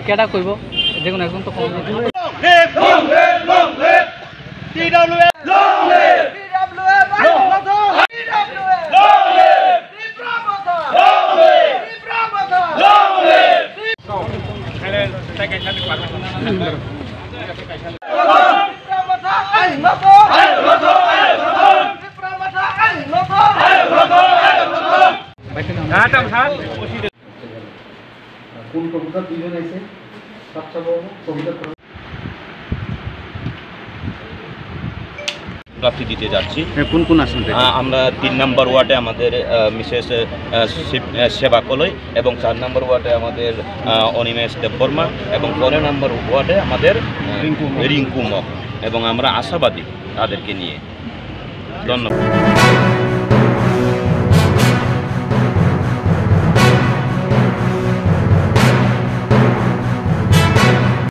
কেটা কইব দেখুন এখন তো কোন কবিতা দুজন আছে বাচ্চা বলবো কবিতা প্রার্থী দিতে যাচ্ছি। কোন কোন আসন আমরা 3 নম্বর ওয়ার্ডে আমাদের মিসেস সেবা কলই এবং 4 নম্বর ওয়ার্ডে আমাদের অনিমেষ দেববর্মা এবং 15 নম্বর ওয়ার্ডে আমাদের রিঙ্কু মক এবং আমরা আশাবাদী তাদেরকে নিয়ে। ধন্যবাদ।